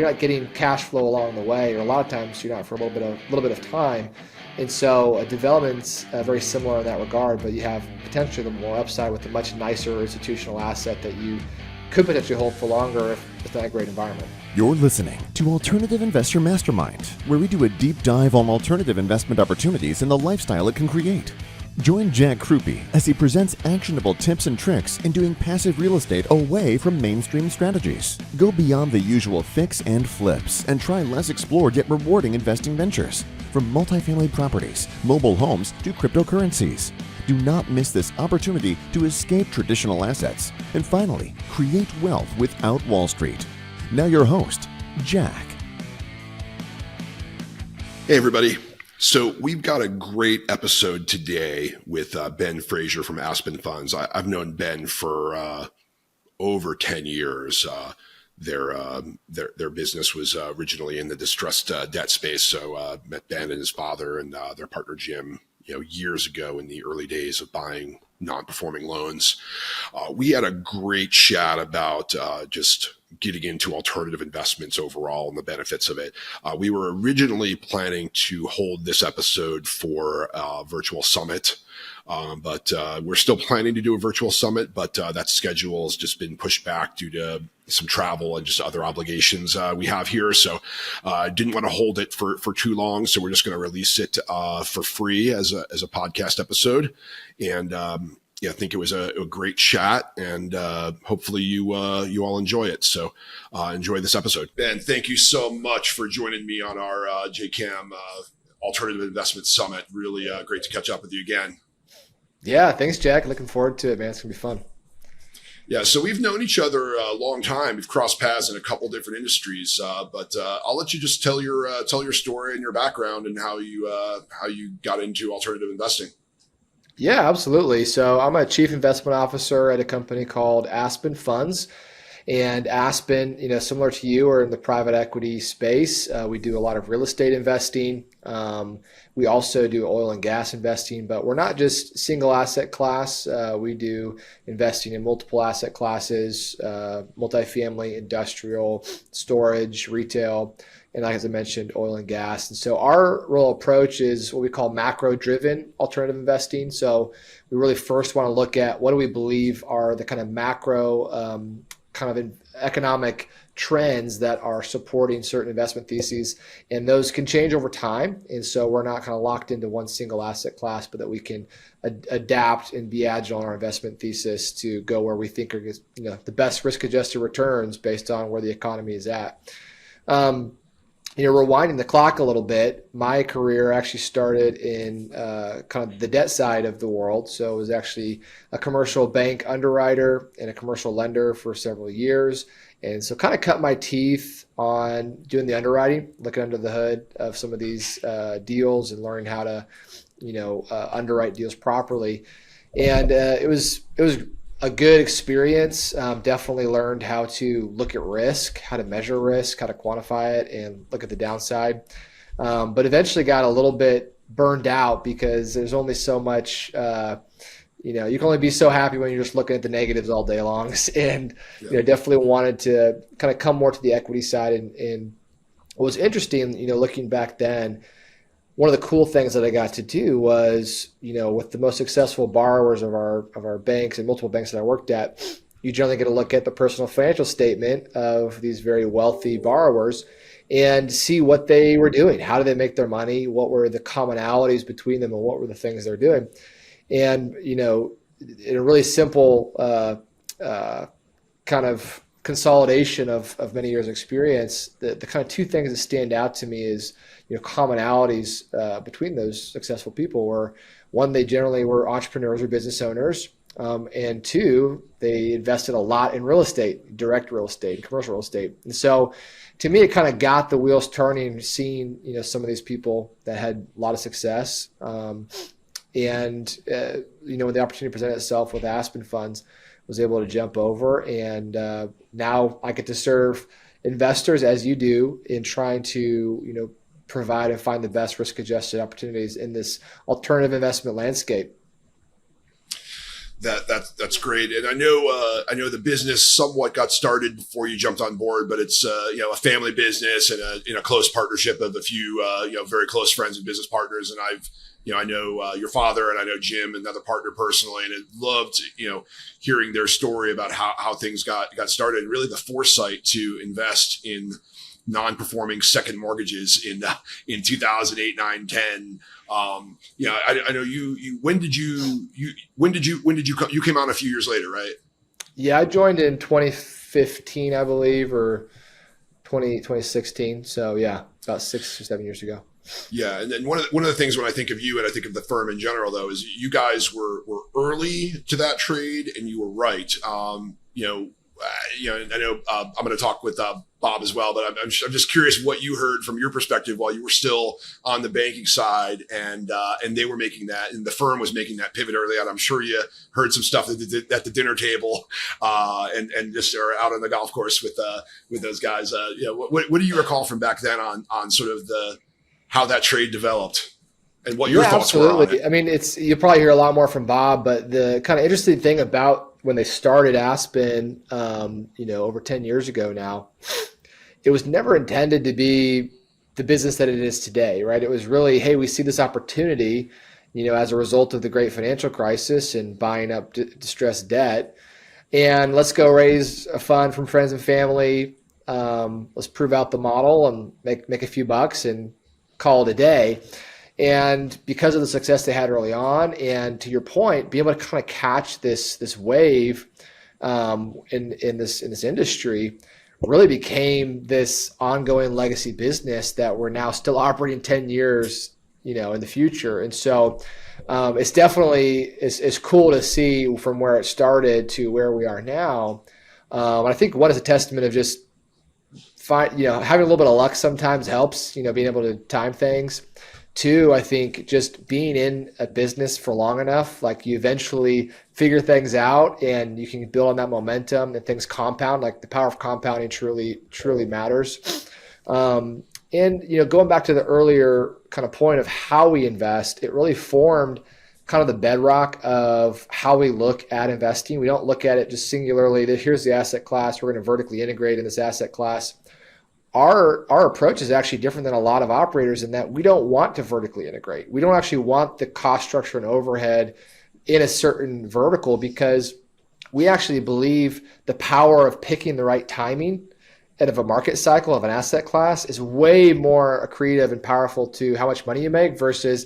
you're not getting cash flow along the way, or a lot of times you're not for a little bit of time. And so development's very similar in that regard, but you have potentially the more upside with a much nicer institutional asset that you could potentially hold for longer if it's not a great environment. You're listening to Alternative Investor Mastermind, where we do a deep dive on alternative investment opportunities and the lifestyle it can create. Join Jack Krupe as he presents actionable tips and tricks in doing passive real estate away from mainstream strategies. Go beyond the usual fix and flips and try less explored yet rewarding investing ventures, from multifamily properties, mobile homes to cryptocurrencies. Do not miss this opportunity to escape traditional assets and finally create wealth without Wall Street. Now your host, Jack. Hey everybody. So we've got a great episode today with Ben Fraser from Aspen Funds. I've known Ben for over 10 years. Their business was originally in the distressed debt space. So met Ben and his father and their partner Jim, years ago in the early days of buying non-performing loans. We had a great chat about just getting into alternative investments overall and the benefits of it. We were originally planning to hold this episode for a virtual summit, but we're still planning to do a virtual summit, but that schedule has just been pushed back due to some travel and just other obligations we have here. So I didn't want to hold it for too long. So we're just going to release it for free as a podcast episode. And I think it was a great chat, and hopefully you all enjoy it. So enjoy this episode. Ben, thank you so much for joining me on our JCAM Alternative Investment Summit. Really great to catch up with you again. Yeah, thanks, Jack. Looking forward to it, man. It's going to be fun. Yeah, so we've known each other a long time. We've crossed paths in a couple different industries, but I'll let you just tell your story and your background and how you got into alternative investing. Yeah, absolutely. So I'm a chief investment officer at a company called Aspen Funds. And Aspen, similar to you, are in the private equity space. We do a lot of real estate investing. We also do oil and gas investing, but we're not just single asset class. We do investing in multiple asset classes, multifamily, industrial, storage, retail, and like as I mentioned, oil and gas. And so our real approach is what we call macro-driven alternative investing. So we really first want to look at what do we believe are the kind of macro economic trends that are supporting certain investment theses, and those can change over time. And so we're not kind of locked into one single asset class, but that we can adapt and be agile in our investment thesis to go where we think are the best risk-adjusted returns based on where the economy is at. Rewinding the clock a little bit, my career actually started in kind of the debt side of the world. So I was actually a commercial bank underwriter and a commercial lender for several years. And so kind of cut my teeth on doing the underwriting, looking under the hood of some of these deals and learning how to, underwrite deals properly. And it was a good experience. Definitely learned how to look at risk, how to measure risk, how to quantify it, and look at the downside. But eventually got a little bit burned out because there's only so much, you can only be so happy when you're just looking at the negatives all day long. And definitely wanted to kind of come more to the equity side. And what was interesting, looking back then, one of the cool things that I got to do was, with the most successful borrowers of our banks and multiple banks that I worked at, you generally get to look at the personal financial statement of these very wealthy borrowers and see what they were doing. How did they make their money? What were the commonalities between them, and what were the things they're doing? And, in a really simple kind of consolidation of many years of experience, the kind of two things that stand out to me is, commonalities between those successful people were, one, they generally were entrepreneurs or business owners, and two, they invested a lot in real estate, direct real estate, commercial real estate. And so to me, it kind of got the wheels turning, seeing, some of these people that had a lot of success. And when the opportunity presented itself with Aspen Funds, was able to jump over, and now I get to serve investors as you do in trying to, provide and find the best risk-adjusted opportunities in this alternative investment landscape. That's great, and I know the business somewhat got started before you jumped on board, but it's a family business and a close partnership of a few very close friends and business partners, and I know your father and I know Jim, another partner personally, and I loved hearing their story about how things got started, and really the foresight to invest in non-performing second mortgages in 2008, 9, 10. I know you. When did you come? You came on a few years later, right? Yeah, I joined in 2015, I believe, or 2016. So yeah, about 6 or 7 years ago. Yeah, and then one of the things when I think of you and I think of the firm in general, though, is you guys were early to that trade, and you were right. And I know I'm going to talk with Bob as well, but I'm just curious what you heard from your perspective while you were still on the banking side, and they were making that, and the firm was making that pivot early on. I'm sure you heard some stuff at the dinner table, and just are out on the golf course with those guys. What do you recall from back then on sort of how that trade developed? And what your thoughts were on it? I mean, you'll probably hear a lot more from Bob, but the kind of interesting thing about when they started Aspen, over 10 years ago now, it was never intended to be the business that it is today, right? It was really, hey, we see this opportunity, as a result of the great financial crisis and buying up distressed debt, and let's go raise a fund from friends and family. Let's prove out the model and make a few bucks and call it a day. And because of the success they had early on, and to your point, be able to kind of catch this wave in this industry, really became this ongoing legacy business that we're now still operating 10 years, in the future. And so it's definitely it's cool to see from where it started to where we are now. I think one is a testament of just having a little bit of luck sometimes helps, being able to time things. Two, I think just being in a business for long enough, like you eventually figure things out and you can build on that momentum and things compound. Like the power of compounding truly matters. And going back to the earlier kind of point of how we invest, it really formed kind of the bedrock of how we look at investing. We don't look at it just singularly. Here's the asset class. We're going to vertically integrate in this asset class. Our approach is actually different than a lot of operators in that we don't want to vertically integrate. We don't actually want the cost structure and overhead in a certain vertical, because we actually believe the power of picking the right timing and of a market cycle of an asset class is way more accretive and powerful to how much money you make versus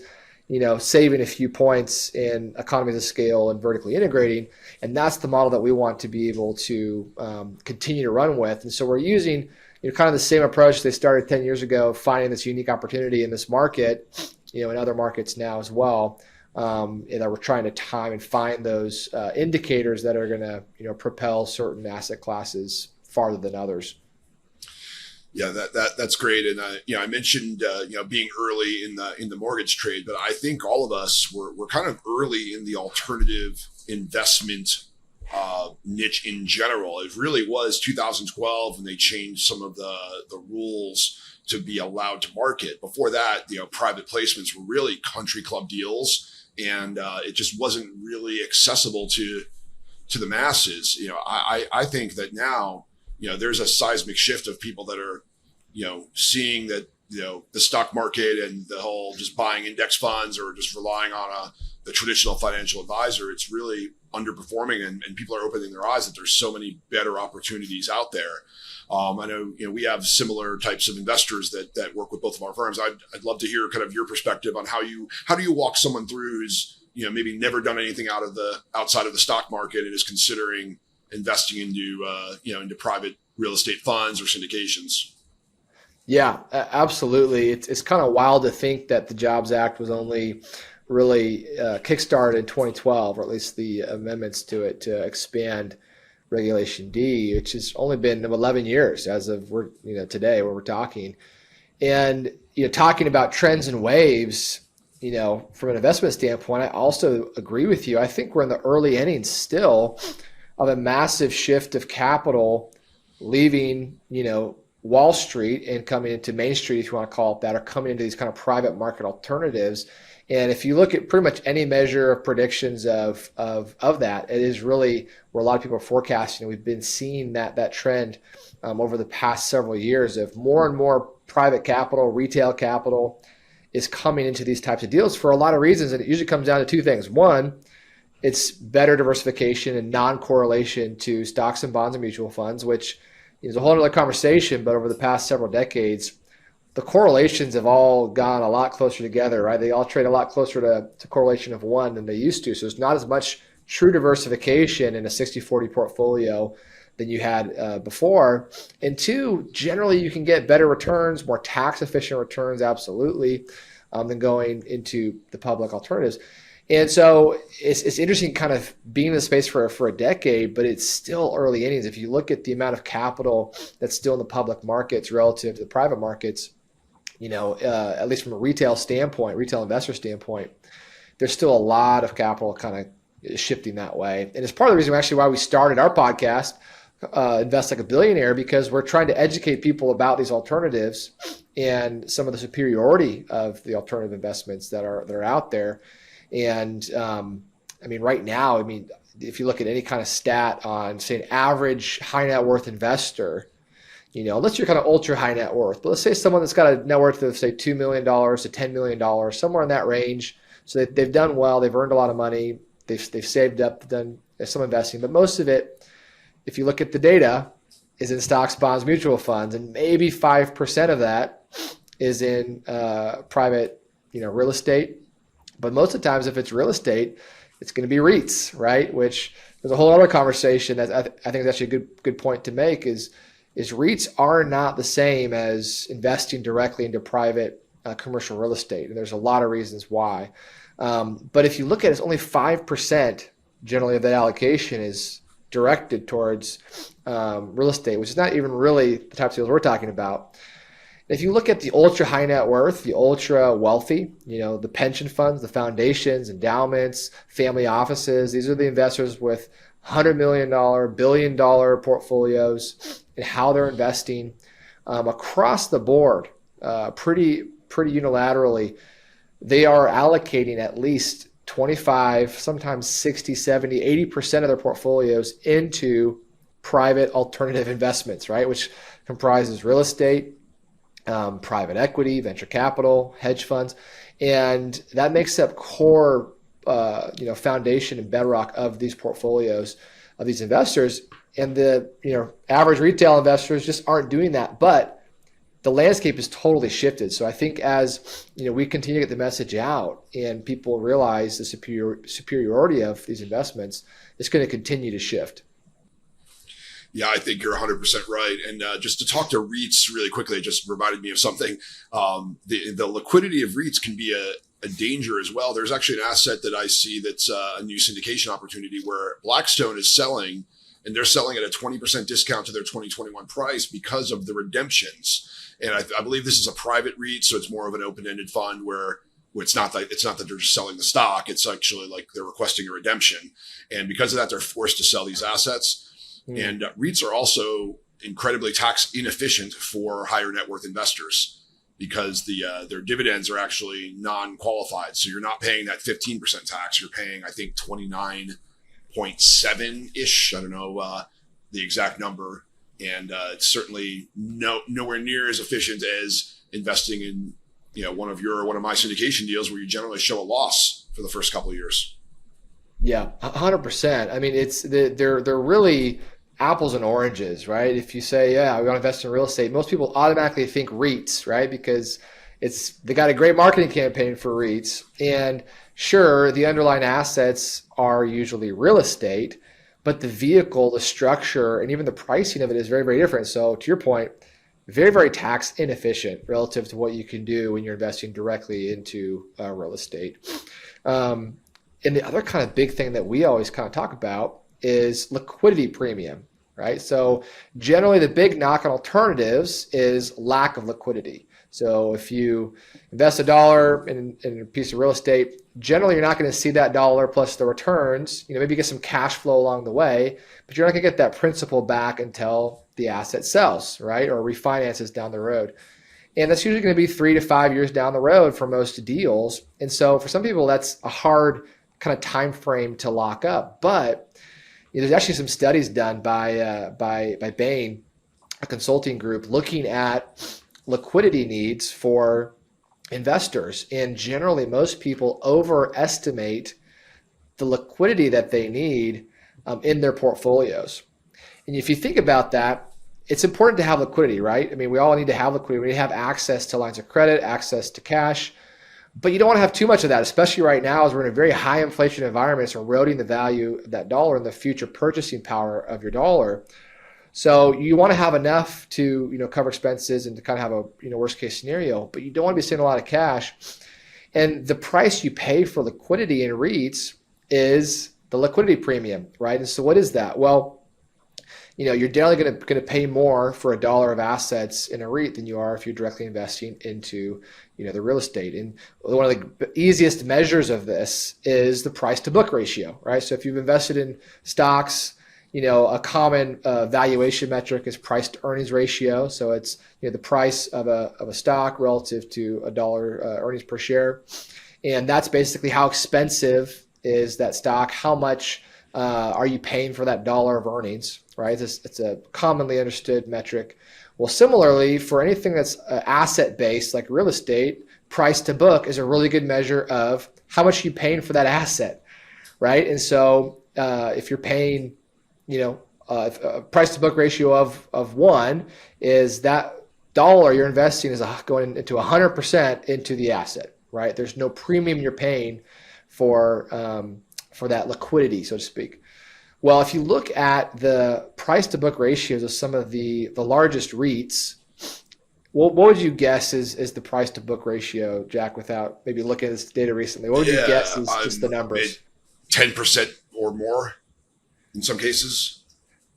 saving a few points in economies of scale and vertically integrating. And that's the model that we want to be able to continue to run with. And so we're using kind of the same approach they started 10 years ago, finding this unique opportunity in this market, in other markets now as well, and that we're trying to time and find those indicators that are going to, propel certain asset classes farther than others. Yeah, that's great. And I mentioned being early in the mortgage trade, but I think all of us were kind of early in the alternative investment niche in general. It really was 2012 when they changed some of the rules to be allowed to market. Before that, private placements were really country club deals, and it just wasn't really accessible to the masses. I think that now, there's a seismic shift of people that are, seeing that, the stock market and the whole just buying index funds or just relying on the traditional financial advisor, it's really underperforming, and people are opening their eyes that there's so many better opportunities out there. I know, we have similar types of investors that work with both of our firms. I'd love to hear kind of your perspective on how do you walk someone through who's, maybe never done anything outside of the stock market and is considering investing into private real estate funds or syndications. Yeah, absolutely. It's kind of wild to think that the Jobs Act was only really kickstarted in 2012, or at least the amendments to it to expand Regulation D, which has only been 11 years as of today when we're talking. And talking about trends and waves, from an investment standpoint, I also agree with you. I think we're in the early innings still of a massive shift of capital leaving, Wall Street and coming into Main Street, if you want to call it that, are coming into these kind of private market alternatives. And if you look at pretty much any measure of predictions of that, it is really where a lot of people are forecasting. And we've been seeing that trend over the past several years of more and more private capital, retail capital is coming into these types of deals for a lot of reasons. And it usually comes down to two things. One, it's better diversification and non-correlation to stocks and bonds and mutual funds, which is a whole other conversation. But over the past several decades, the correlations have all gone a lot closer together, right? They all trade a lot closer to correlation of one than they used to. So there's not as much true diversification in a 60-40 portfolio than you had before. And two, generally you can get better returns, more tax efficient returns, absolutely, than going into the public alternatives. And so it's interesting kind of being in the space for a decade, but it's still early innings. If you look at the amount of capital that's still in the public markets relative to the private markets, at least from a retail investor standpoint, there's still a lot of capital kind of shifting that way. And it's part of the reason actually why we started our podcast, Invest Like a Billionaire, because we're trying to educate people about these alternatives and some of the superiority of the alternative investments that are out there. And right now, if you look at any kind of stat on, say, an average high net worth investor, unless you're kind of ultra high net worth, but let's say someone that's got a net worth of, say, $2 million to $10 million, somewhere in that range. So they've done well, they've earned a lot of money, they've saved up, done some investing, but most of it, if you look at the data, is in stocks, bonds, mutual funds, and maybe 5% of that is in private, real estate. But most of the times, if it's real estate, it's going to be REITs, right? Which there's a whole other conversation that I think is actually a good point to make is REITs are not the same as investing directly into private commercial real estate. And there's a lot of reasons why. But if you look at it, it's only 5% generally of that allocation is directed towards real estate, which is not even really the types of deals we're talking about. If you look at the ultra high net worth, the ultra wealthy, the pension funds, the foundations, endowments, family offices, these are the investors with $100 million, billion-dollar portfolios and how they're investing across the board, pretty unilaterally. They are allocating at least 25, sometimes 60, 70, 80% of their portfolios into private alternative investments, right? Which comprises real estate, private equity, venture capital, hedge funds, and that makes up core, foundation and bedrock of these portfolios of these investors. And the average retail investors just aren't doing that, but the landscape has totally shifted. So I think as we continue to get the message out and people realize the superiority of these investments, it's going to continue to shift. Yeah, I think you're 100% right. And just to talk to REITs really quickly, it just reminded me of something. The liquidity of REITs can be a danger as well. There's actually an asset that I see that's a new syndication opportunity where Blackstone is selling, and they're selling at a 20% discount to their 2021 price because of the redemptions. And I believe this is a private REIT, so it's more of an open-ended fund where it's not that they're just selling the stock. It's actually like they're requesting a redemption. And because of that, they're forced to sell these assets. And REITs are also incredibly tax inefficient for higher net worth investors because their dividends are actually non-qualified. So you're not paying that 15% tax. You're paying, I think, 29.7-ish. I don't know the exact number. And it's certainly nowhere near as efficient as investing in one of my syndication deals where you generally show a loss for the first couple of years. Yeah, 100%. They're really apples and oranges, right? If you say, we want to invest in real estate, most people automatically think REITs, right? Because they got a great marketing campaign for REITs. And sure, the underlying assets are usually real estate, but the vehicle, the structure, and even the pricing of it is very, very different. So to your point, very, very tax inefficient relative to what you can do when you're investing directly into real estate. And the other kind of big thing that we always kind of talk about is liquidity premium, right? So generally the big knock on alternatives is lack of liquidity. So if you invest $1 in a piece of real estate, generally you're not going to see that dollar plus the returns. Maybe you get some cash flow along the way, but you're not going to get that principal back until the asset sells, right? Or refinances down the road. And that's usually going to be 3 to 5 years down the road for most deals. And so for some people, that's a hard kind of time frame to lock up. But there's actually some studies done by Bain, a consulting group, looking at liquidity needs for investors. And generally, most people overestimate the liquidity that they need in their portfolios. And if you think about that, it's important to have liquidity, right? I mean, we all need to have liquidity. We need to have access to lines of credit, access to cash, but you don't want to have too much of that, especially right now as we're in a very high inflation environment. It's eroding the value of that dollar and the future purchasing power of your dollar. So you want to have enough to, cover expenses and to kind of have a, worst case scenario, but you don't want to be sitting a lot of cash. And the price you pay for liquidity in REITs is the liquidity premium, right? And so what is that? Well, you're generally going to pay more for $1 of assets in a REIT than you are if you're directly investing into, the real estate. And one of the easiest measures of this is the price to book ratio, right? So if you've invested in stocks, a common valuation metric is price to earnings ratio. So it's the price of a stock relative to $1 earnings per share, and that's basically how expensive is that stock. How much are you paying for that $1 of earnings? Right? It's a commonly understood metric. Well, similarly, for anything that's asset-based, like real estate, price to book is a really good measure of how much you're paying for that asset, right? And so if you're paying, a price to book ratio of 1 is that dollar you're investing is going into 100% into the asset, right? There's no premium you're paying for that liquidity, so to speak. Well, if you look at the price to book ratios of some of the largest REITs, what would you guess is the price to book ratio, Jack, without maybe looking at this data recently? What would you guess is just the numbers? 10% or more in some cases?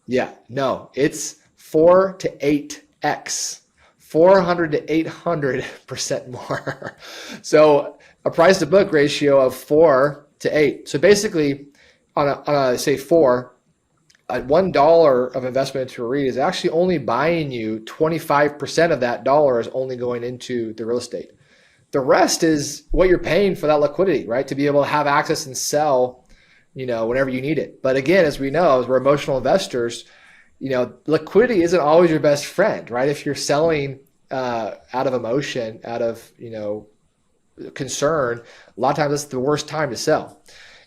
Yeah, no, it's 4 to 8x, 400 to 800% more. So a price to book ratio of 4 to 8. So basically, on a say 4, at $1 of investment into a REIT is actually only buying you 25% of that dollar is only going into the real estate. The rest is what you're paying for that liquidity, right? To be able to have access and sell, whenever you need it. But again, as we know, as we're emotional investors, liquidity isn't always your best friend, right? If you're selling out of emotion, out of, concern, a lot of times that's the worst time to sell.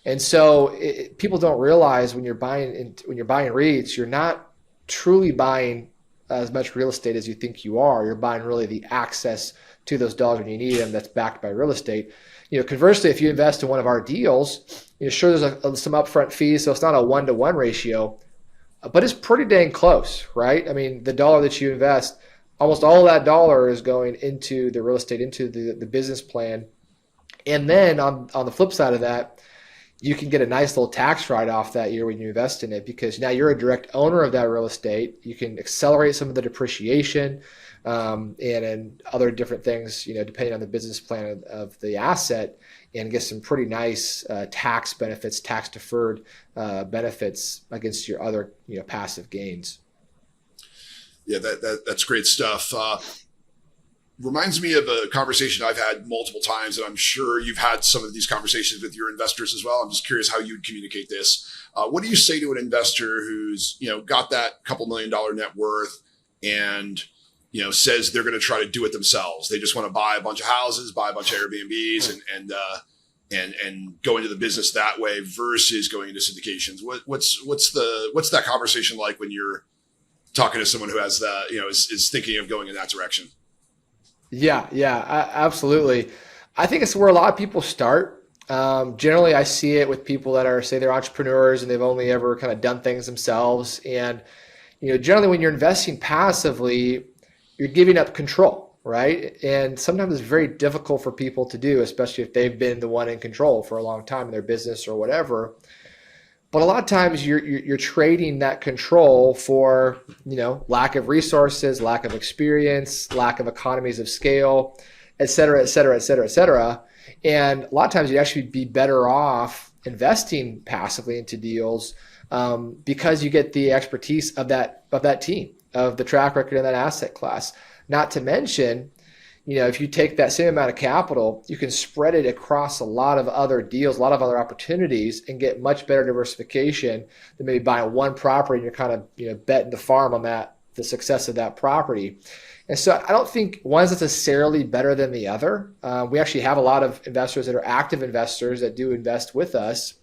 And so people don't realize when you're buying REITs, you're not truly buying as much real estate as you think you are. You're buying really the access to those dollars when you need them that's backed by real estate. Conversely, if you invest in one of our deals, sure there's some upfront fees, so it's not a 1-to-1 ratio, but it's pretty dang close, right? I mean, the dollar that you invest, almost all of that dollar is going into the real estate, into the business plan. And then on the flip side of that, you can get a nice little tax write-off that year when you invest in it, because now you're a direct owner of that real estate. You can accelerate some of the depreciation and other different things, depending on the business plan of the asset, and get some pretty nice tax benefits, tax-deferred benefits against your other passive gains. Yeah, that's great stuff. Reminds me of a conversation I've had multiple times, and I'm sure you've had some of these conversations with your investors as well. I'm just curious how you'd communicate this. What do you say to an investor who's, got that couple $1 million net worth and, says they're going to try to do it themselves? They just want to buy a bunch of houses, buy a bunch of Airbnbs and go into the business that way versus going into syndications. What's that conversation like when you're talking to someone who has is thinking of going in that direction? Yeah, absolutely. I think it's where a lot of people start. Generally, I see it with people that they're entrepreneurs and they've only ever kind of done things themselves. And, generally when you're investing passively, you're giving up control, right? And sometimes it's very difficult for people to do, especially if they've been the one in control for a long time in their business or whatever. But a lot of times you're trading that control for, lack of resources, lack of experience, lack of economies of scale, et cetera, et cetera, et cetera, et cetera. And a lot of times you'd actually be better off investing passively into deals because you get the expertise of that team, of the track record in that asset class. Not to mention, if you take that same amount of capital, you can spread it across a lot of other deals, a lot of other opportunities, and get much better diversification than maybe buying one property and you're kind of, betting the farm on the success of that property. And so I don't think one is necessarily better than the other. We actually have a lot of investors that are active investors that do invest with us.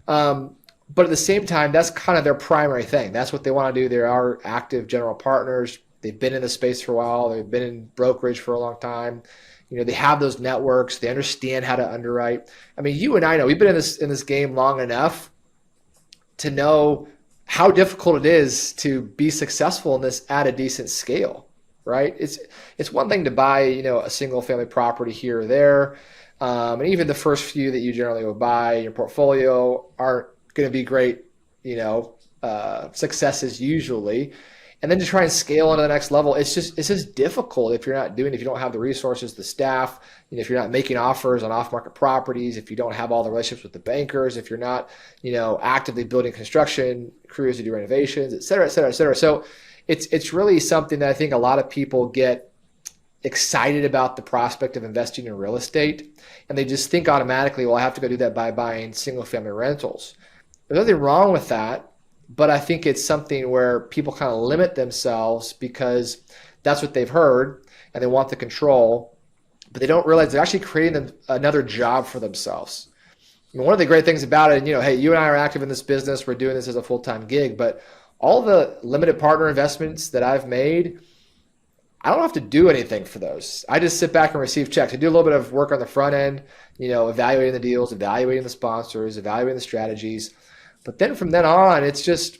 But at the same time, that's kind of their primary thing. That's what they want to do. They are active general partners. They've been in the space for a while. They've been in brokerage for a long time. They have those networks. They understand how to underwrite. I mean, you and I know we've been in this game long enough to know how difficult it is to be successful in this at a decent scale, right? It's one thing to buy, a single family property here or there, and even the first few that you generally will buy in your portfolio aren't going to be great, successes usually. And then to try and scale into the next level, it's just difficult if you don't have the resources, the staff, if you're not making offers on off-market properties, if you don't have all the relationships with the bankers, if you're not, actively building construction crews to do renovations, et cetera, et cetera, et cetera. So it's really something that I think a lot of people get excited about the prospect of investing in real estate. And they just think automatically, well, I have to go do that by buying single family rentals. There's nothing wrong with that. But I think it's something where people kind of limit themselves because that's what they've heard and they want the control, but they don't realize they're actually creating another job for themselves. One of the great things about it, hey, you and I are active in this business. We're doing this as a full-time gig, but all the limited partner investments that I've made, I don't have to do anything for those. I just sit back and receive checks. I do a little bit of work on the front end, evaluating the deals, evaluating the sponsors, evaluating the strategies. But then from then on, it's just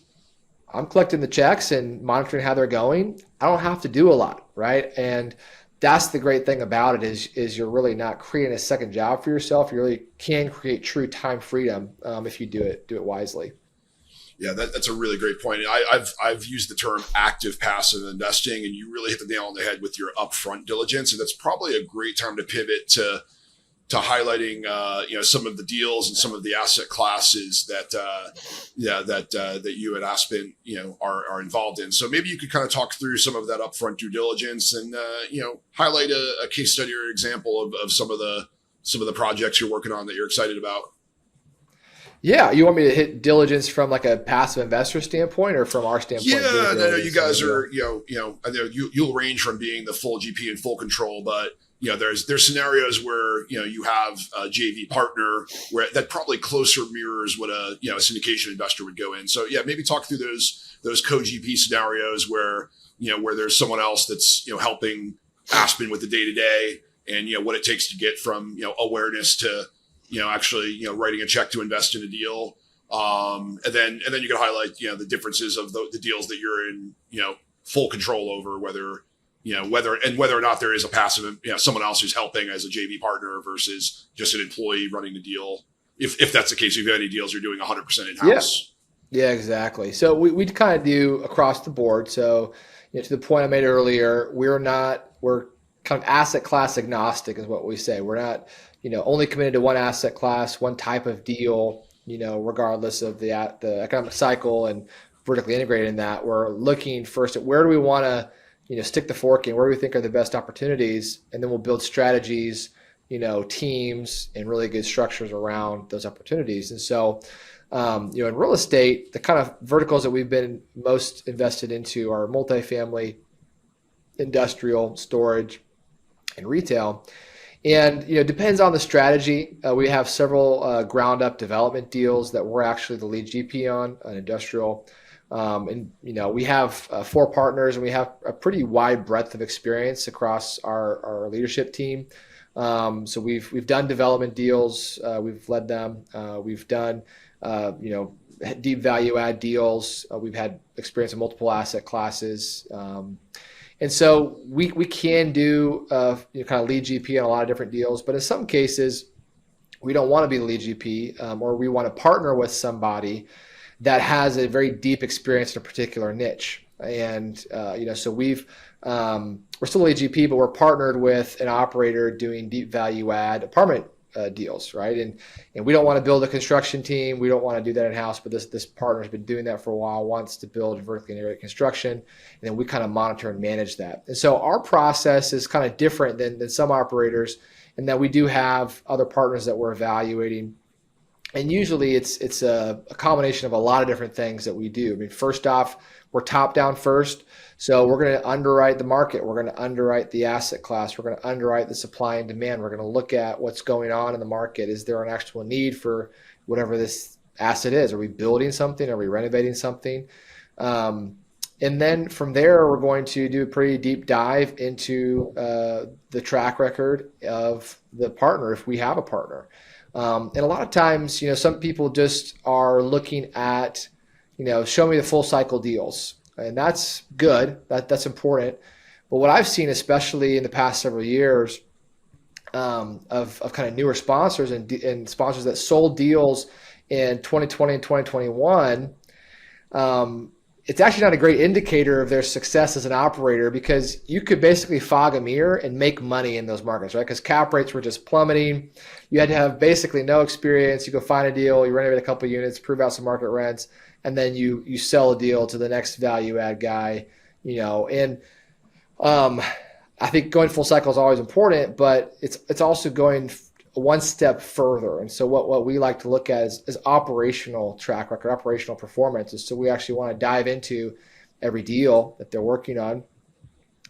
I'm collecting the checks and monitoring how they're going. I don't have to do a lot, right? And that's the great thing about it is you're really not creating a second job for yourself. You really can create true time freedom if you do it wisely. Yeah, that's a really great point. I've used the term active passive investing, and you really hit the nail on the head with your upfront diligence. And that's probably a great time to pivot to highlighting some of the deals and some of the asset classes that you at Aspen are involved in. So maybe you could kind of talk through some of that upfront due diligence and highlight a case study or example of some of the projects you're working on that you're excited about. Yeah, you want me to hit diligence from like a passive investor standpoint or from our standpoint? Yeah, no, you guys are I know you'll range from being the full GP and full control, but there's scenarios where you have a JV partner where that probably closer mirrors what a syndication investor would go in. So yeah, maybe talk through those co-GP scenarios where where there's someone else that's helping Aspen with the day to day, and what it takes to get from awareness to actually writing a check to invest in a deal. And then you can highlight the differences of the deals that you're in full control over, whether or not there is a passive, someone else who's helping as a JV partner versus just an employee running the deal. If that's the case, if you have any deals you're doing 100% in-house. Yeah, exactly. So we kind of do across the board. So to the point I made earlier, we're kind of asset class agnostic is what we say. We're not, only committed to one asset class, one type of deal, regardless of the economic cycle and vertically integrated in that. We're looking first at where do we want to stick the fork in, where do we think are the best opportunities, and then we'll build strategies, teams, and really good structures around those opportunities. And so, in real estate, the kind of verticals that we've been most invested into are multifamily, industrial, storage, and retail. And depends on the strategy. We have several ground-up development deals that we're actually the lead GP on industrial. And we have 4 partners, and we have a pretty wide breadth of experience across our leadership team. So we've done development deals, we've led them. We've done deep value add deals. We've had experience in multiple asset classes. And so we can do kind of lead GP on a lot of different deals, but in some cases we don't want to be the lead GP, or we want to partner with somebody that has a very deep experience in a particular niche. And so we're still a GP, but we're partnered with an operator doing deep value add apartment deals, right? And we don't want to build a construction team. We don't want to do that in house, but this partner's been doing that for a while, wants to build vertically integrated construction, and then we kind of monitor and manage that. And so our process is kind of different than some operators, in that we do have other partners that we're evaluating. And usually it's a combination of a lot of different things that we do. I mean, first off, we're top down first. So we're going to underwrite the market. We're going to underwrite the asset class. We're going to underwrite the supply and demand. We're going to look at what's going on in the market. Is there an actual need for whatever this asset is? Are we building something? Are we renovating something? And then from there, we're going to do a pretty deep dive into the track record of the partner, if we have a partner. And a lot of times, some people just are looking at, show me the full cycle deals. And that's good. That's important. But what I've seen, especially in the past several years, of kind of newer sponsors and sponsors that sold deals in 2020 and 2021, it's actually not a great indicator of their success as an operator, because you could basically fog a mirror and make money in those markets, right? Because cap rates were just plummeting. You had to have basically no experience. You go find a deal, you renovate a couple of units, prove out some market rents, and then you sell a deal to the next value add guy, And I think going full cycle is always important, but it's also going one step further. And so what we like to look at is operational track record, operational performance. And so we actually want to dive into every deal that they're working on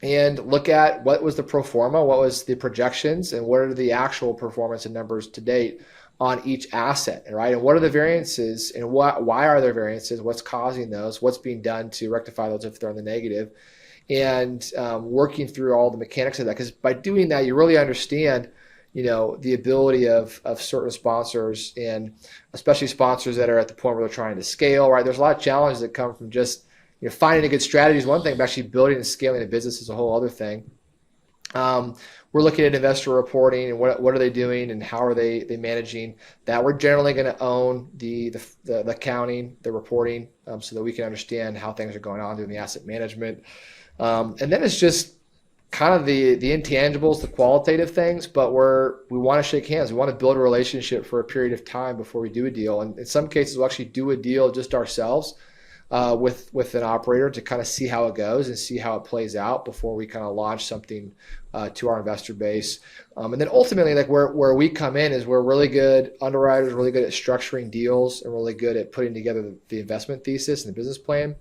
and look at what was the pro forma, what was the projections, and what are the actual performance and numbers to date on each asset, right? And what are the variances, and why are there variances? What's causing those? What's being done to rectify those if they're in the negative? And working through all the mechanics of that, because by doing that, you really understand the ability of certain sponsors, and especially sponsors that are at the point where they're trying to scale, right? There's a lot of challenges that come from just finding a good strategy is one thing, but actually building and scaling a business is a whole other thing. We're looking at investor reporting and what are they doing and how are they managing that. We're generally going to own the accounting, the reporting, so that we can understand how things are going on doing the asset management. And then it's just kind of the intangibles, the qualitative things, but we want to shake hands. We want to build a relationship for a period of time before we do a deal. And in some cases, we'll actually do a deal just ourselves with an operator to kind of see how it goes and see how it plays out before we kind of launch something to our investor base. And then ultimately, like where we come in is we're really good underwriters, really good at structuring deals, and really good at putting together the investment thesis and the business plan.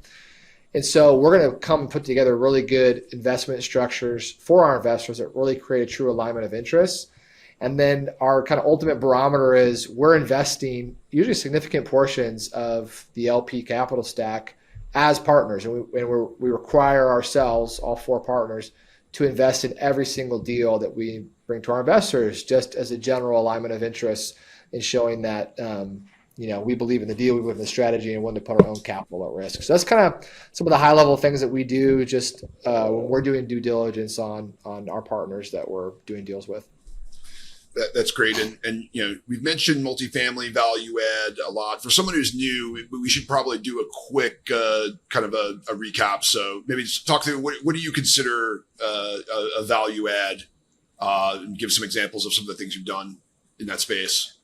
And so we're going to come and put together really good investment structures for our investors that really create a true alignment of interests. And then our kind of ultimate barometer is we're investing usually significant portions of the LP capital stack as partners. And we require ourselves, all four partners, to invest in every single deal that we bring to our investors, just as a general alignment of interests in showing that we believe in the deal, we believe in the strategy, and want to put our own capital at risk. So that's kind of some of the high-level things that we do just when we're doing due diligence on our partners that we're doing deals with. That's great. And we've mentioned multifamily value add a lot. For someone who's new, we should probably do a quick kind of a recap. So maybe just talk through what do you consider a value add, and give some examples of some of the things you've done in that space.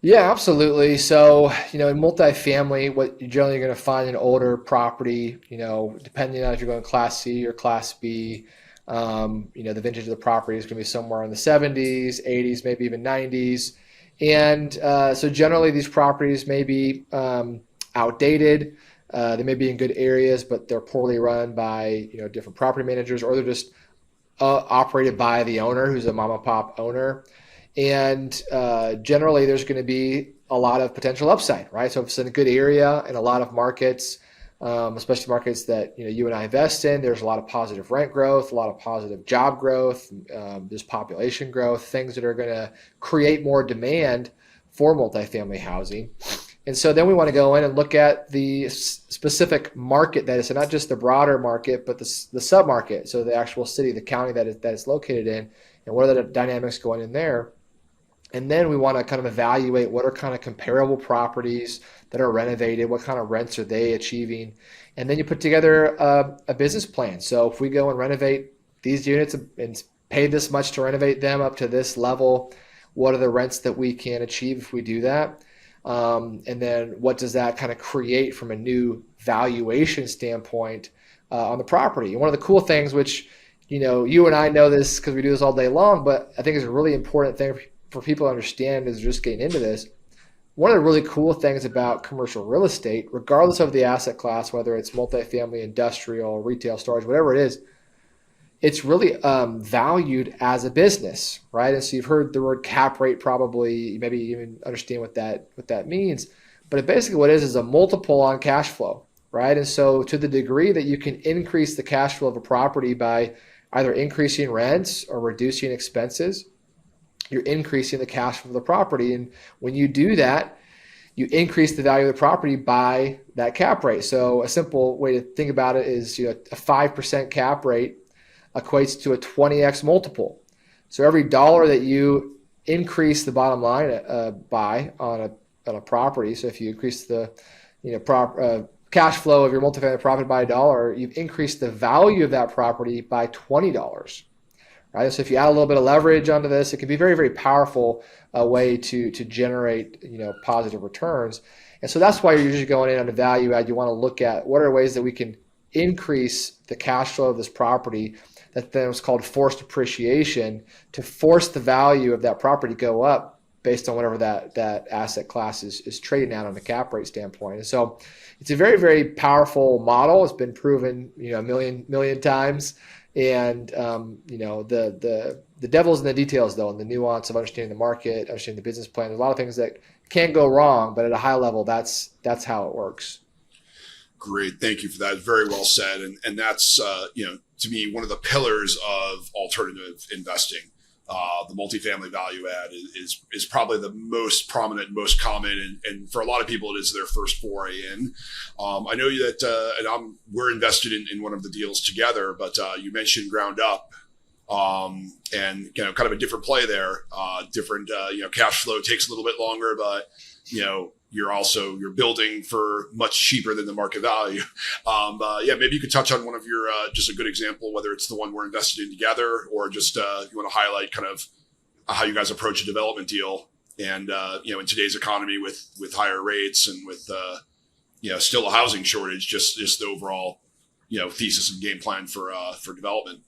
Yeah, absolutely. So, in multifamily, what you're generally going to find in older property, depending on if you're going Class C or Class B, the vintage of the property is going to be somewhere in the 70s, 80s, maybe even 90s. And so generally these properties may be outdated. They may be in good areas, but they're poorly run by, different property managers, or they're just operated by the owner who's a mom and pop owner. And generally there's going to be a lot of potential upside, right? So if it's in a good area in a lot of markets, especially markets that you and I invest in, there's a lot of positive rent growth, a lot of positive job growth, there's population growth, things that are going to create more demand for multifamily housing. And so then we want to go in and look at the specific market that is, so not just the broader market, but the sub-market, so the actual city, the county that it's located in, and what are the dynamics going in there. And then we want to kind of evaluate what are kind of comparable properties that are renovated, what kind of rents are they achieving. And then you put together a business plan. So if we go and renovate these units and pay this much to renovate them up to this level, what are the rents that we can achieve if we do that? And then what does that kind of create from a new valuation standpoint on the property? And one of the cool things, which you and I know this because we do this all day long, but I think is a really important thing for people to understand is just getting into this. One of the really cool things about commercial real estate, regardless of the asset class, whether it's multifamily, industrial, retail, storage, whatever it is, it's really valued as a business, right? And so you've heard the word cap rate, probably, maybe even understand what that means. But basically what it is a multiple on cash flow, right? And so to the degree that you can increase the cash flow of a property by either increasing rents or reducing expenses, you're increasing the cash flow of the property. And when you do that, you increase the value of the property by that cap rate. So a simple way to think about it is a 5% cap rate equates to a 20x multiple. So every dollar that you increase the bottom line by on a property, so if you increase the cash flow of your multifamily property by $1, you've increased the value of that property by $20. Right? So if you add a little bit of leverage onto this, it can be very, very powerful way to generate positive returns. And so that's why you're usually going in on a value add. You want to look at what are ways that we can increase the cash flow of this property. That then was called forced appreciation, to force the value of that property go up based on whatever that asset class is trading at on a cap rate standpoint. And so it's a very, very powerful model. It's been proven a million times. And the devil's in the details, though, and the nuance of understanding the market, understanding the business plan. There's a lot of things that can go wrong, but at a high level, that's how it works. Great, thank you for that. Very well said, and that's to me one of the pillars of alternative investing. The multifamily value add is probably the most prominent, most common, and for a lot of people, it is their first foray in. I know that, and we're invested in one of the deals together, but you mentioned ground up, and kind of a different play there. Different, cash flow takes a little bit longer, but you're building for much cheaper than the market value. Maybe you could touch on one of your, just a good example, whether it's the one we're invested in together, or just you want to highlight kind of how you guys approach a development deal. And, in today's economy with higher rates and with, still a housing shortage, just the overall, thesis and game plan for development.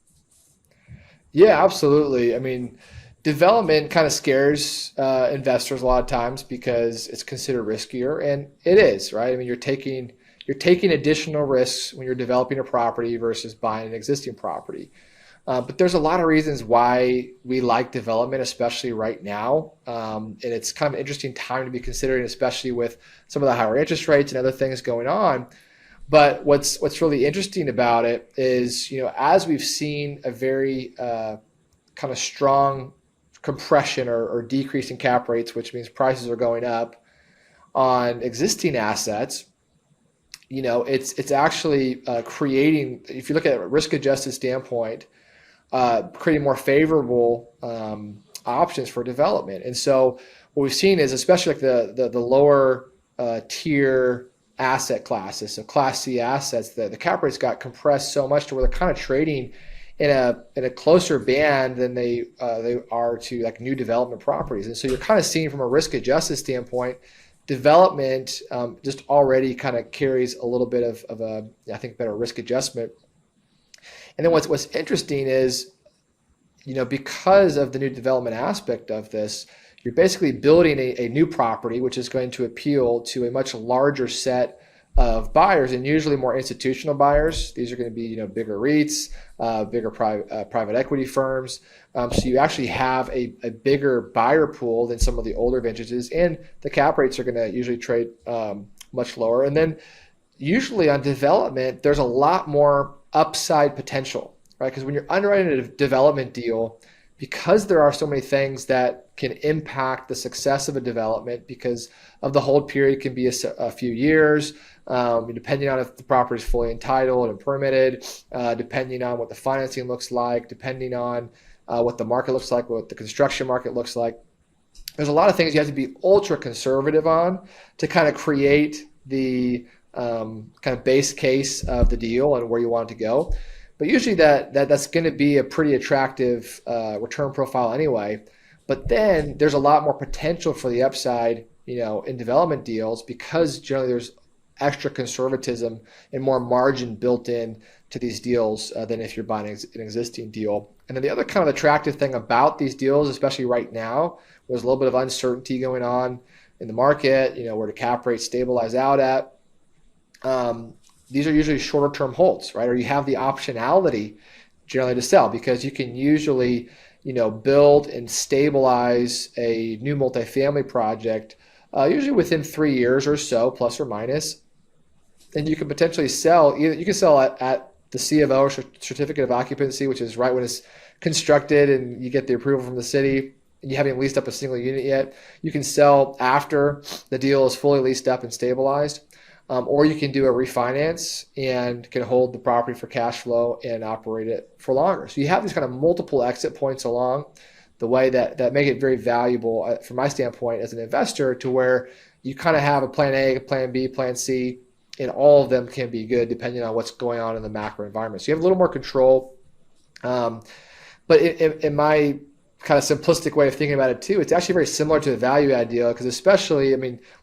Yeah, absolutely. I mean, development kind of scares investors a lot of times because it's considered riskier, and it is, right? I mean, you're taking additional risks when you're developing a property versus buying an existing property. But there's a lot of reasons why we like development, especially right now. And it's kind of an interesting time to be considering, especially with some of the higher interest rates and other things going on. But what's really interesting about it is, as we've seen a very kind of strong compression or decrease in cap rates, which means prices are going up on existing assets, it's actually creating, if you look at a risk-adjusted standpoint, creating more favorable options for development. And so what we've seen is, especially like the lower tier asset classes, so Class C assets, the cap rates got compressed so much to where they're kind of trading in a closer band than they are to like new development properties. And so you're kind of seeing from a risk-adjusted standpoint, development just already kind of carries a little bit of a, I think, better risk adjustment. And then what's interesting is, because of the new development aspect of this, you're basically building a new property, which is going to appeal to a much larger set of buyers, and usually more institutional buyers. These are going to be, bigger REITs, bigger private equity firms. So you actually have a bigger buyer pool than some of the older vintages, and the cap rates are going to usually trade much lower. And then usually on development, there's a lot more upside potential, right? Because when you're underwriting a development deal, because there are so many things that can impact the success of a development, because of the hold period can be a few years, depending on if the property is fully entitled and permitted, depending on what the financing looks like, depending on what the market looks like, what the construction market looks like. there's a lot of things you have to be ultra conservative on to kind of create the kind of base case of the deal and where you want it to go. But usually that's going to be a pretty attractive return profile anyway. But then there's a lot more potential for the upside, in development deals, because generally there's extra conservatism and more margin built in to these deals than if you're buying an existing deal. And then the other kind of attractive thing about these deals, especially right now, there's a little bit of uncertainty going on in the market, where the cap rates stabilize out at. These are usually shorter term holds, right? Or you have the optionality generally to sell, because you can usually, build and stabilize a new multifamily project, usually within 3 years or so, plus or minus. And you can potentially sell, you can sell at the C of O, or certificate of occupancy, which is right when it's constructed and you get the approval from the city and you haven't leased up a single unit yet. You can sell after the deal is fully leased up and stabilized. Or you can do a refinance and can hold the property for cash flow and operate it for longer. So you have these kind of multiple exit points along the way that make it very valuable from my standpoint as an investor, to where you kind of have a plan A, a plan B, plan C, and all of them can be good depending on what's going on in the macro environment. So you have a little more control. But in my kind of simplistic way of thinking about it too, it's actually very similar to the value add deal, because especially,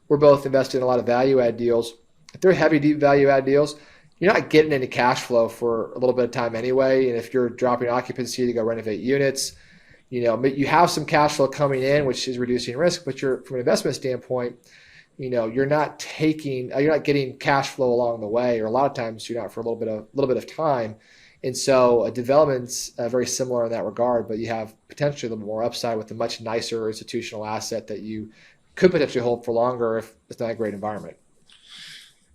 we're both invested in a lot of value add deals. If they're heavy, deep value add deals, you're not getting any cash flow for a little bit of time anyway. And if you're dropping occupancy to go renovate units, you have some cash flow coming in, which is reducing risk. But from an investment standpoint, you're not getting cash flow along the way, or a lot of times you're not for a little bit of time. And so a development's very similar in that regard, but you have potentially a little more upside with a much nicer institutional asset that you could potentially hold for longer if it's not a great environment.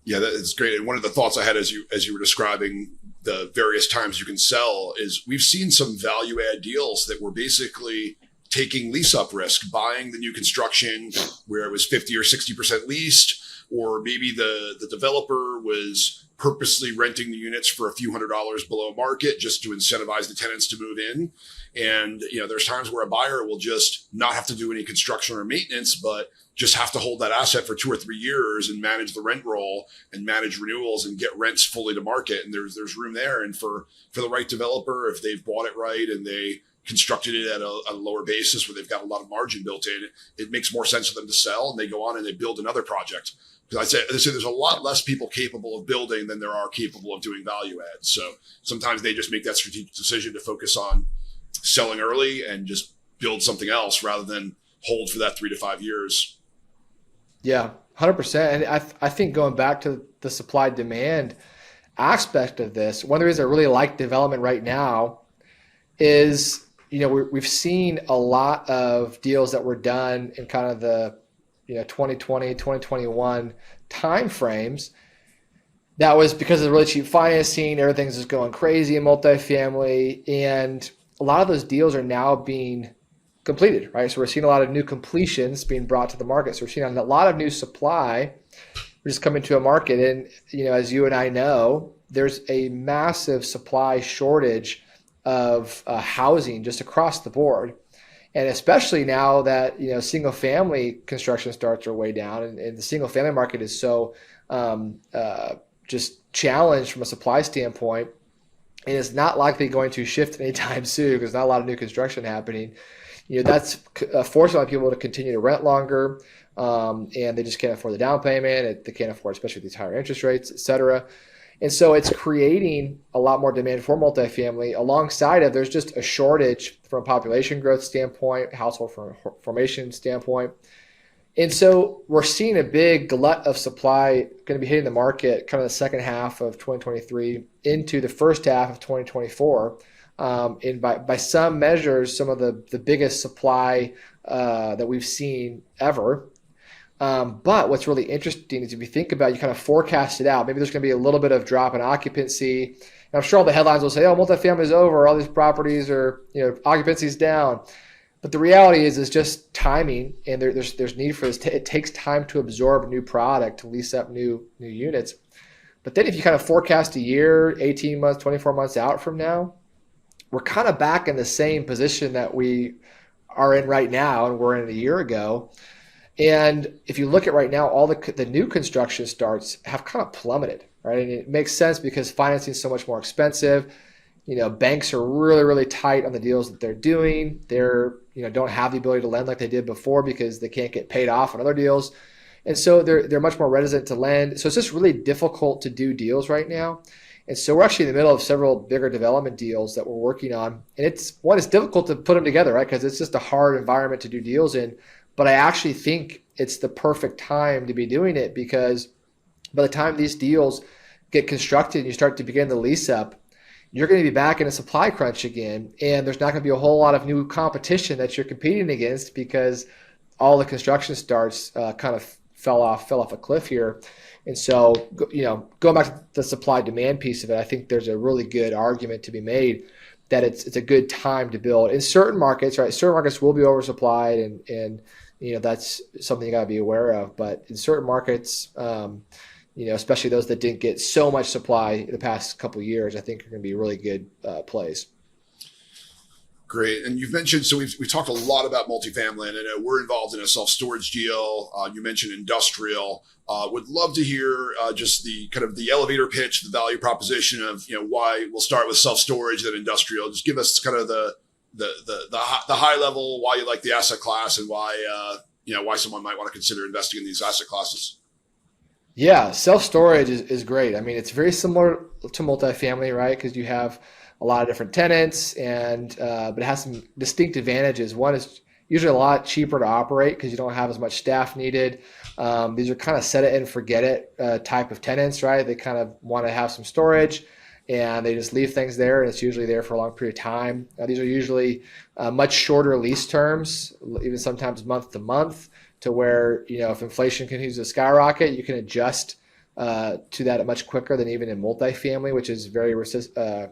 Yeah, that's great. And one of the thoughts I had as you were describing the various times you can sell is we've seen some value add deals that were basically taking lease up risk, buying the new construction where it was 50 or 60% leased, or maybe the developer was purposely renting the units for a few $100s below market just to incentivize the tenants to move in. And, there's times where a buyer will just not have to do any construction or maintenance, but just have to hold that asset for 2 or 3 years and manage the rent roll and manage renewals and get rents fully to market. And there's room there. And for the right developer, if they've bought it right and they constructed it at a lower basis where they've got a lot of margin built in, it makes more sense for them to sell, and they go on and they build another project. Because I say there's a lot less people capable of building than there are capable of doing value add. So sometimes they just make that strategic decision to focus on selling early and just build something else rather than hold for that 3 to 5 years. Yeah, 100%. And I think going back to the supply demand aspect of this, one of the reasons I really like development right now is, we've seen a lot of deals that were done in kind of the 2020, 2021 timeframes. That was because of the really cheap financing. Everything's just going crazy in multifamily. And a lot of those deals are now being completed, right? So we're seeing a lot of new completions being brought to the market. So we're seeing a lot of new supply just coming to a market. And, as you and I know, there's a massive supply shortage of housing just across the board. And especially now that, single family construction starts are way down, and the single family market is so just challenged from a supply standpoint, and it's not likely going to shift anytime soon because not a lot of new construction happening. That's forcing a lot of people to continue to rent longer, and they just can't afford the down payment. They can't afford, especially with these higher interest rates, et cetera. And so it's creating a lot more demand for multifamily alongside of there's just a shortage from a population growth standpoint, household formation standpoint. And so we're seeing a big glut of supply going to be hitting the market kind of the second half of 2023 into the first half of 2024. And by some measures, some of the biggest supply that we've seen ever. But what's really interesting is if you think about, you kind of forecast it out, maybe there's going to be a little bit of drop in occupancy. And I'm sure all the headlines will say, oh, multifamily is over, all these properties are, occupancy is down. But the reality is just timing, and there's need for this. It takes time to absorb new product, to lease up new units. But then if you kind of forecast a year, 18 months, 24 months out from now, we're kind of back in the same position that we are in right now and were in a year ago. And if you look at right now, all the new construction starts have kind of plummeted, right? And it makes sense because financing is so much more expensive. Banks are really, really tight on the deals that they're doing. They're, don't have the ability to lend like they did before because they can't get paid off on other deals. And so they're much more reticent to lend. So it's just really difficult to do deals right now. And so we're actually in the middle of several bigger development deals that we're working on. And it's difficult to put them together, right? Because it's just a hard environment to do deals in. But I actually think it's the perfect time to be doing it because by the time these deals get constructed and you start to begin the lease up, you're going to be back in a supply crunch again. And there's not going to be a whole lot of new competition that you're competing against because all the construction starts kind of fell off a cliff here. And so, going back to the supply demand piece of it, I think there's a really good argument to be made that it's a good time to build in certain markets, right? Certain markets will be oversupplied and that's something you got to be aware of. But in certain markets, especially those that didn't get so much supply in the past couple of years, I think are going to be really good plays. Great. And you've mentioned, so we've talked a lot about multifamily, and I know we're involved in a self-storage deal. You mentioned industrial. Would love to hear just the kind of the elevator pitch, the value proposition of, why we'll start with self-storage, then industrial. Just give us kind of the high level, why you like the asset class and why, why someone might want to consider investing in these asset classes. Yeah, self-storage is great. I mean, it's very similar to multifamily, right? Because you have a lot of different tenants, but it has some distinct advantages. One is usually a lot cheaper to operate because you don't have as much staff needed. These are kind of set it and forget it type of tenants, right? They kind of want to have some storage and they just leave things there, and it's usually there for a long period of time. These are usually much shorter lease terms, even sometimes month to month, to where, if inflation continues to skyrocket, you can adjust to that much quicker than even in multifamily, which is very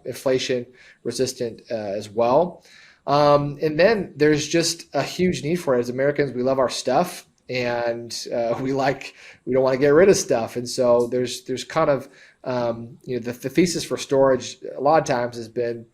inflation resistant as well. And then there's just a huge need for it. As Americans, we love our stuff, and we don't want to get rid of stuff. And so there's kind of the thesis for storage a lot of times has been,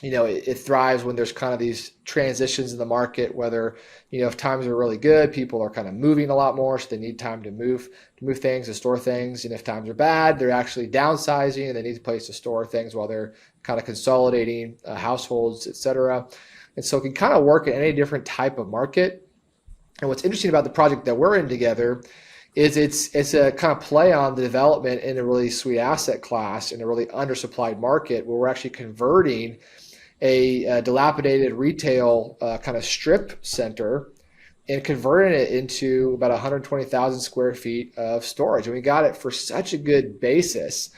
it thrives when there's kind of these transitions in the market, whether, if times are really good, people are kind of moving a lot more, so they need time to move things, to store things. And if times are bad, they're actually downsizing and they need a place to store things while they're kind of consolidating households, et cetera. And so it can kind of work in any different type of market. And what's interesting about the project that we're in together is it's a kind of play on the development in a really sweet asset class in a really undersupplied market where we're actually converting a dilapidated retail kind of strip center and converting it into about 120,000 square feet of storage. And we got it for such a good basis.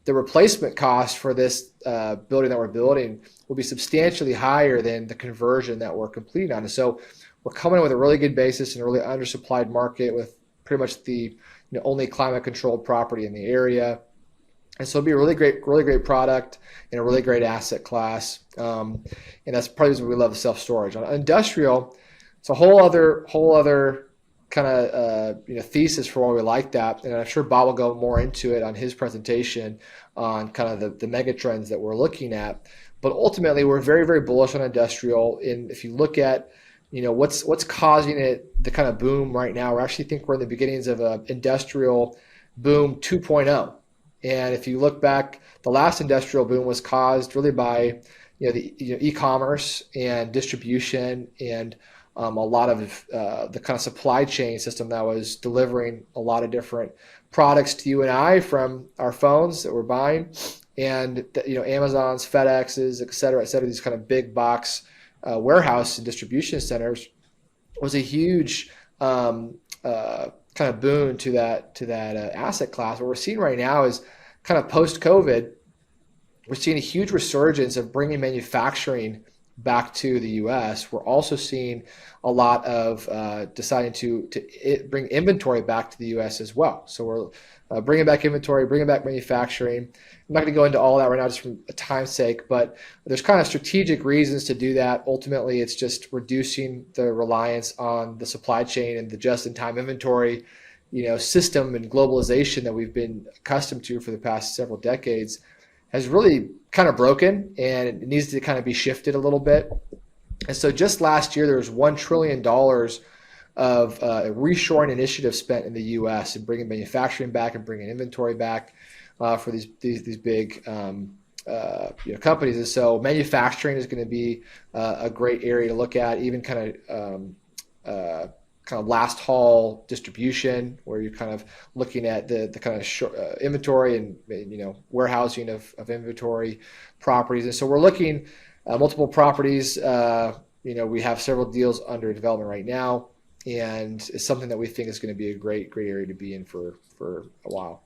The replacement cost for this building that we're building will be substantially higher than the conversion that we're completing on. And so we're coming in with a really good basis in a really undersupplied market with pretty much the only climate controlled property in the area. And so it'll be a really great product and a really great asset class. And that's probably the reason we love the self-storage. On industrial, it's a whole other kind of thesis for why we like that. And I'm sure Bob will go more into it on his presentation on kind of the mega trends that we're looking at. But ultimately, we're very, very bullish on industrial. And if you look at what's causing it, the kind of boom right now, we actually think we're in the beginnings of an industrial boom 2.0. And if you look back, the last industrial boom was caused really by e-commerce and distribution and a lot of the kind of supply chain system that was delivering a lot of different products to you and I from our phones that we're buying, and Amazon's, FedEx's, et cetera, these kind of big box warehouse and distribution centers was a huge kind of boon to that asset class. What we're seeing right now is kind of post-COVID, we're seeing a huge resurgence of bringing manufacturing back to the U.S. We're also seeing a lot of deciding to bring inventory back to the U.S. as well. So we're bringing back inventory, bringing back manufacturing. I'm not going to go into all that right now just for time's sake, but there's kind of strategic reasons to do that. Ultimately, it's just reducing the reliance on the supply chain and the just-in-time inventory, system and globalization that we've been accustomed to for the past several decades has really kind of broken, and it needs to kind of be shifted a little bit. And so just last year, there was $1 trillion of reshoring initiatives spent in the U.S. and bringing manufacturing back and bringing inventory back for these big companies. And so manufacturing is going to be a great area to look at, even kind of last haul distribution, where you're kind of looking at the kind of inventory and warehousing of inventory properties. And so we're looking multiple properties. We have several deals under development right now, and it's something that we think is going to be a great area to be in for a while.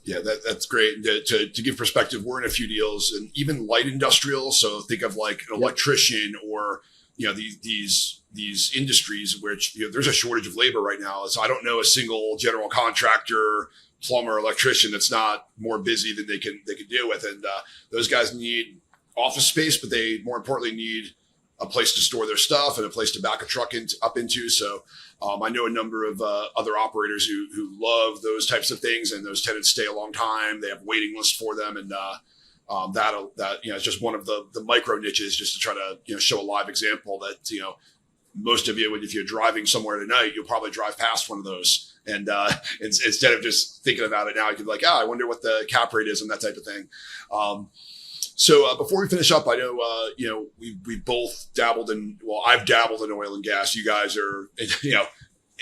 Yeah, that's great. To give perspective, we're in a few deals, and even light industrial. So think of like an electrician or these industries which there's a shortage of labor right now. So I don't know a single general contractor, plumber, electrician that's not more busy than they can deal with. And those guys need office space, but they more importantly need a place to store their stuff and a place to back a truck up into. So I know a number of other operators who love those types of things, and those tenants stay a long time. They have waiting lists for them, and that is just one of the micro niches, just to try to show a live example that most of you, if you're driving somewhere tonight, you'll probably drive past one of those, and instead of just thinking about it now, you can be like, I wonder what the cap rate is and that type of thing. So before we finish up, I know we both dabbled in. Well, I've dabbled in oil and gas. You guys are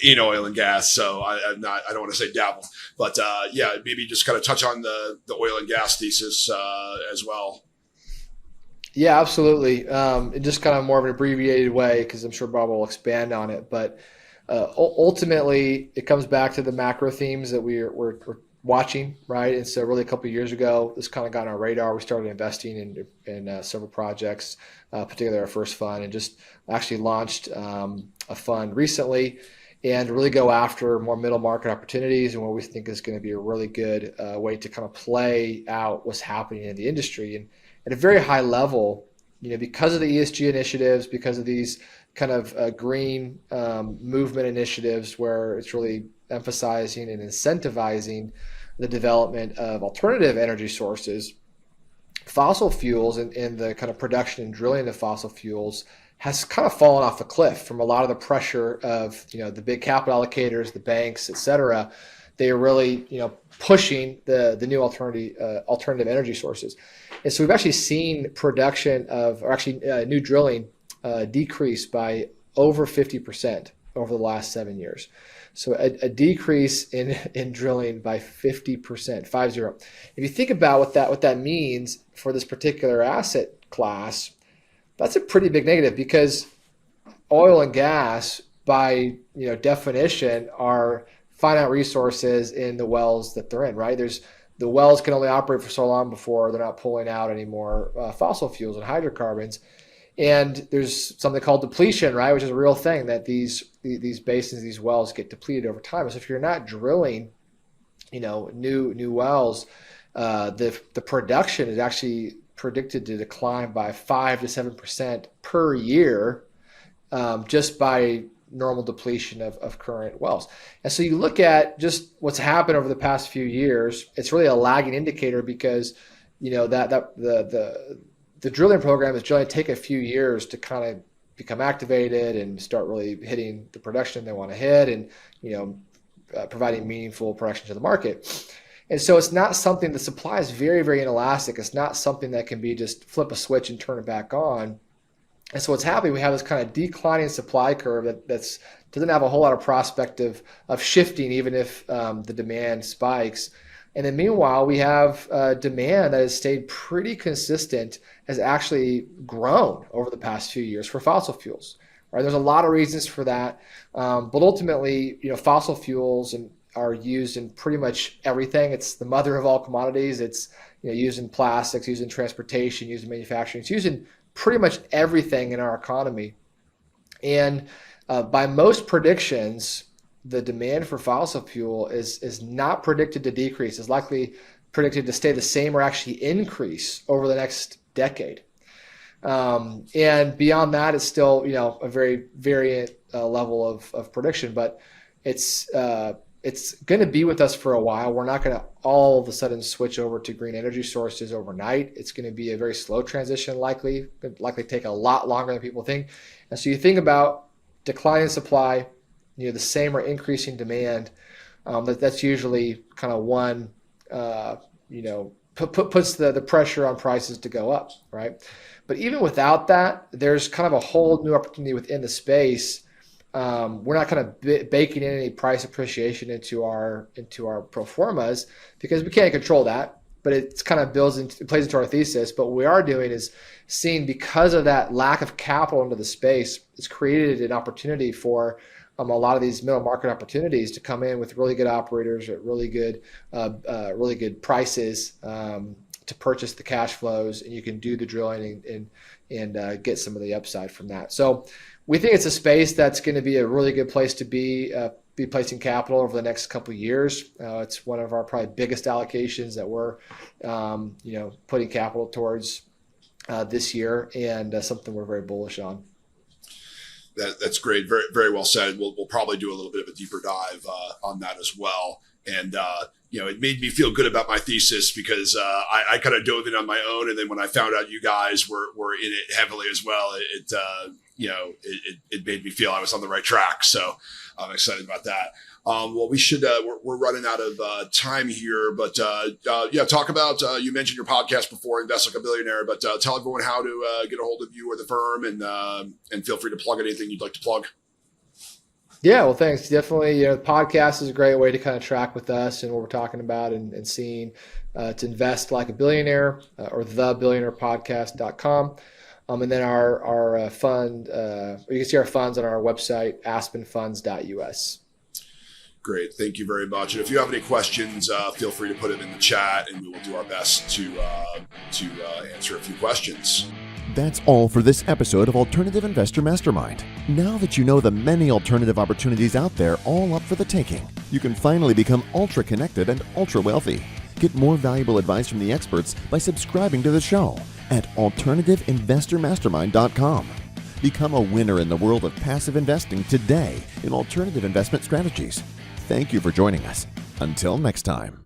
in oil and gas, so I don't want to say dabble, but maybe just kind of touch on the oil and gas thesis as well. Yeah, absolutely. Just kind of more of an abbreviated way, because I'm sure Bob will expand on it. But ultimately, it comes back to the macro themes that we're watching, right? And so really a couple of years ago, this kind of got on our radar. We started investing in several projects, particularly our first fund, and just actually launched a fund recently, and really go after more middle market opportunities and what we think is going to be a really good way to kind of play out what's happening in the industry. And at a very high level, because of the ESG initiatives, because of these kind of green movement initiatives, where it's really emphasizing and incentivizing the development of alternative energy sources, fossil fuels and the kind of production and drilling of fossil fuels has kind of fallen off a cliff from a lot of the pressure of the big capital allocators, the banks, et cetera. They are really pushing the new alternative energy sources. And so we've actually seen production new drilling decrease by over 50% over the last 7 years. So a decrease in drilling by 50%, 50. If you think about what that means for this particular asset class, that's a pretty big negative, because oil and gas, by definition, are finite resources in the wells that they're in, right? The wells can only operate for so long before they're not pulling out any more fossil fuels and hydrocarbons. And there's something called depletion, right, which is a real thing, that these basins, these wells get depleted over time. So if you're not drilling, new wells, the production is actually predicted to decline by 5 to 7% per year, just by normal depletion of current wells. And so you look at just what's happened over the past few years. It's really a lagging indicator, because the drilling program is generally take a few years to kind of become activated and start really hitting the production they want to hit, and providing meaningful production to the market. And so it's not something, the supply is very, very inelastic. It's not something that can be just flip a switch and turn it back on. And so what's happening, we have this kind of declining supply curve that doesn't have a whole lot of prospect of shifting, even if the demand spikes. And then meanwhile, we have demand that has stayed pretty consistent, has actually grown over the past few years for fossil fuels. Right? There's a lot of reasons for that, but ultimately, fossil fuels are used in pretty much everything. It's the mother of all commodities. It's used in plastics, used in transportation, used in manufacturing. It's used in pretty much everything in our economy. And by most predictions, the demand for fossil fuel is not predicted to decrease. It's likely predicted to stay the same or actually increase over the next decade. And beyond that, it's still a very variant level of prediction. But it's it's going to be with us for a while. We're not going to all of a sudden switch over to green energy sources overnight. It's going to be a very slow transition, likely take a lot longer than people think. And so you think about declining supply, the same or increasing demand. That's usually kind of one, puts the pressure on prices to go up, right? But even without that, there's kind of a whole new opportunity within the space. We're not kind of baking in any price appreciation into our pro formas because we can't control that, but it kind of plays into our thesis. But what we are doing is seeing, because of that lack of capital into the space, it's created an opportunity for a lot of these middle market opportunities to come in with really good operators at really good prices to purchase the cash flows, and you can do the drilling and get some of the upside from that. So we think it's a space that's going to be a really good place to be placing capital over the next couple of years. It's one of our probably biggest allocations that we're putting capital towards this year, and something we're very bullish on. That's great. Very, very well said. We'll probably do a little bit of a deeper dive on that as well. And, it made me feel good about my thesis because I kind of dove in on my own. And then when I found out you guys were in it heavily as well, it made me feel I was on the right track. So I'm excited about that. Well, we should, we're running out of time here, but talk about, you mentioned your podcast before, Invest Like a Billionaire, but tell everyone how to get a hold of you or the firm, and feel free to plug anything you'd like to plug. Yeah, well, thanks. Definitely, the podcast is a great way to kind of track with us and what we're talking about and seeing. It's Invest Like a Billionaire or thebillionairepodcast.com. And then our fund, you can see our funds on our website, aspenfunds.us. Great. Thank you very much. And if you have any questions, feel free to put them in the chat, and we will do our best to answer a few questions. That's all for this episode of Alternative Investor Mastermind. Now that you know the many alternative opportunities out there all up for the taking, you can finally become ultra connected and ultra wealthy. Get more valuable advice from the experts by subscribing to the show at alternativeinvestormastermind.com. Become a winner in the world of passive investing today in alternative investment strategies. Thank you for joining us. Until next time.